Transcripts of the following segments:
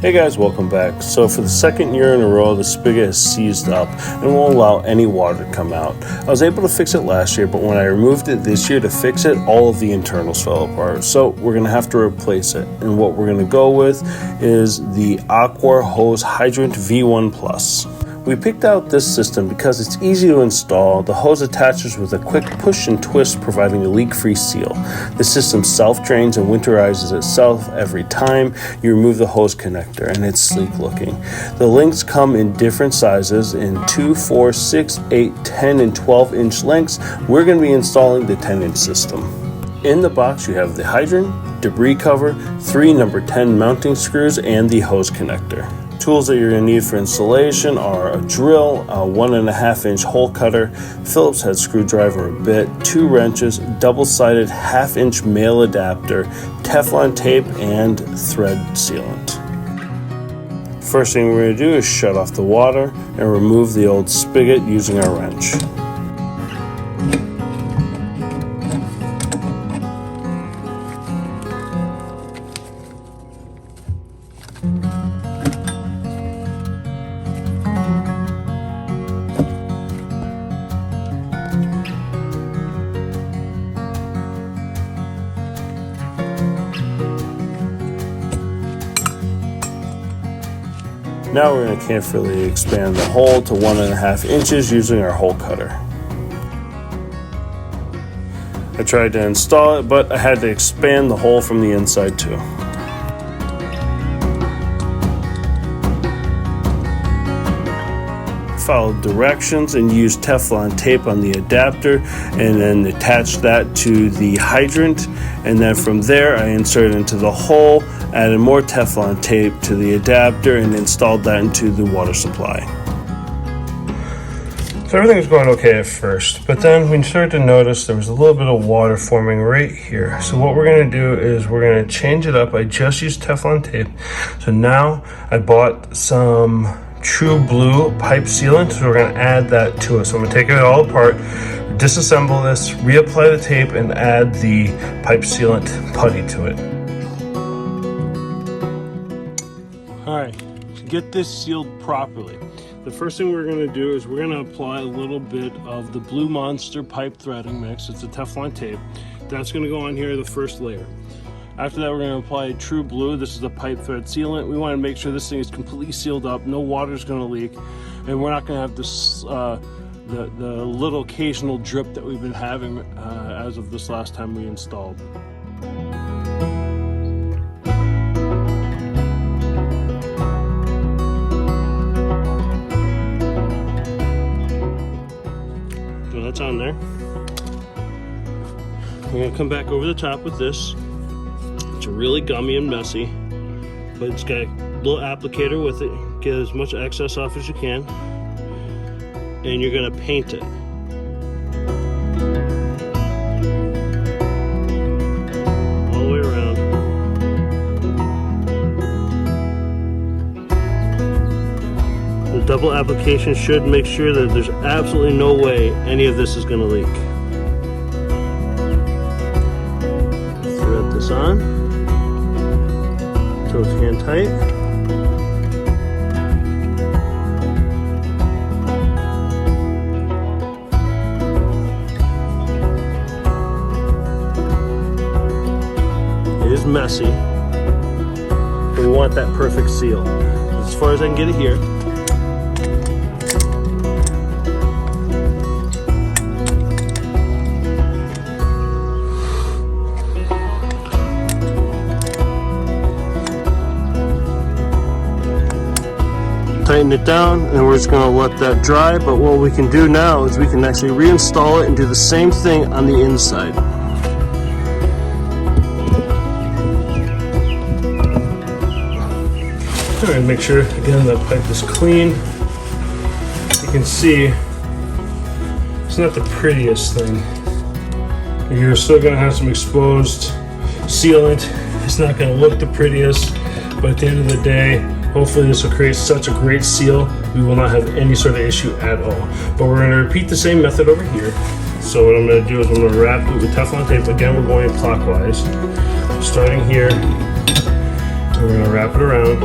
Hey guys, welcome back. So for the second year in a row, the spigot has seized up and won't allow any water to come out. I was able to fix it last year, but when I removed it this year to fix it, all of the internals fell apart. So we're going to have to replace it. And what we're going to go with is the Aquor Hydrant V1 Plus. We picked out this system because it's easy to install. The hose attaches with a quick push and twist, providing a leak-free seal. The system self-drains and winterizes itself every time you remove the hose connector, and it's sleek looking. The links come in different sizes in 2, 4, 6, 8, 10, and 12-inch lengths. We're going to be installing the 10-inch system. In the box you have the hydrant, debris cover, 3 number 10 mounting screws, and the hose connector. Tools that you're going to need for installation are a drill, a 1.5-inch hole cutter, Phillips head screwdriver, a bit, 2 wrenches, double-sided 1/2-inch male adapter, Teflon tape, and thread sealant. First thing we're going to do is shut off the water and remove the old spigot using our wrench. Now we're going to carefully expand the hole to 1.5 inches using our hole cutter. I tried to install it, but I had to expand the hole from the inside too. Follow directions and use Teflon tape on the adapter, and then attach that to the hydrant, and then from there I inserted into the hole, added more Teflon tape to the adapter, and installed that into the water supply. So everything was going okay at first, but then we started to notice there was a little bit of water forming right here. So what we're going to do is we're going to change it up. I just used Teflon tape. So now I bought some True Blue pipe sealant, so we're going to add that to it. So I'm going to take it all apart, disassemble this, reapply the tape, and add the pipe sealant putty to it. Alright, to get this sealed properly, the first thing we're going to do is we're going to apply a little bit of the Blue Monster pipe threading mix. It's a Teflon tape. That's going to go on here, the first layer. After that, we're going to apply True Blue. This is the pipe thread sealant. We want to make sure this thing is completely sealed up, no water's going to leak, and we're not going to have this the little occasional drip that we've been having as of this last time we installed. So that's on there. We're going to come back over the top with this. It's really gummy and messy, but it's got a little applicator with it. Get as much excess off as you can, and you're going to paint it. All the way around. The double application should make sure that there's absolutely no way any of this is going to leak. Thread this on. So it's hand tight. It is messy, but we want that perfect seal. As far as I can get it here. Tighten it down, and we're just going to let that dry. But what we can do now is we can actually reinstall it and do the same thing on the inside. All right, make sure again that pipe is clean. You can see it's not the prettiest thing. You're still going to have some exposed sealant. It's not going to look the prettiest, but at the end of the day, hopefully this will create such a great seal, we will not have any sort of issue at all. But we're going to repeat the same method over here. So what I'm going to do is I'm going to wrap it with Teflon tape. Again, we're going clockwise. Starting here, and we're going to wrap it around.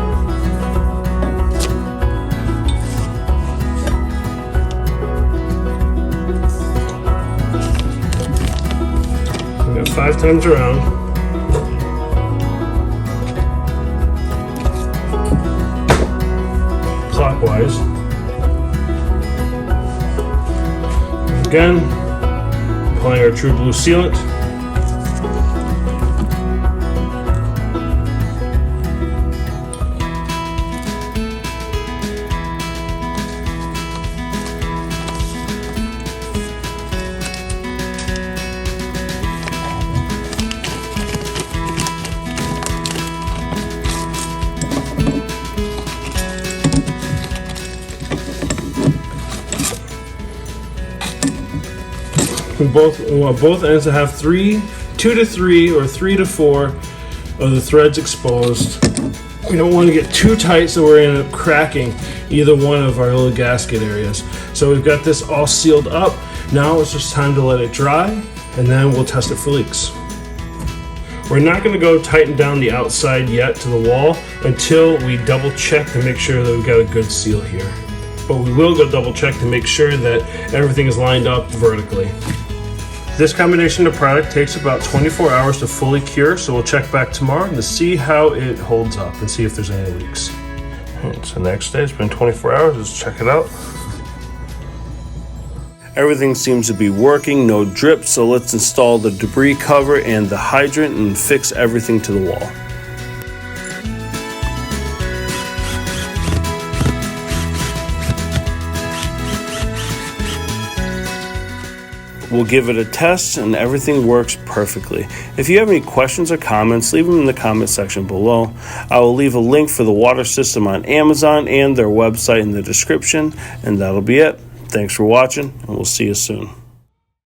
5 times around. Clockwise. Again, applying our True Blue sealant. We want both ends to have 2 to 3 or 3 to 4 of the threads exposed. We don't want to get too tight so we're going to end up cracking either one of our little gasket areas. So we've got this all sealed up. Now it's just time to let it dry, and then we'll test it for leaks. We're not going to go tighten down the outside yet to the wall until we double check to make sure that we've got a good seal here. But we will go double check to make sure that everything is lined up vertically. This combination of product takes about 24 hours to fully cure, so we'll check back tomorrow to see how it holds up and see if there's any leaks. Alright, so next day, it's been 24 hours, let's check it out. Everything seems to be working, no drips, so let's install the debris cover and the hydrant and fix everything to the wall. We'll give it a test and everything works perfectly. If you have any questions or comments, leave them in the comment section below. I will leave a link for the water system on Amazon and their website in the description, and that'll be it. Thanks for watching, and we'll see you soon.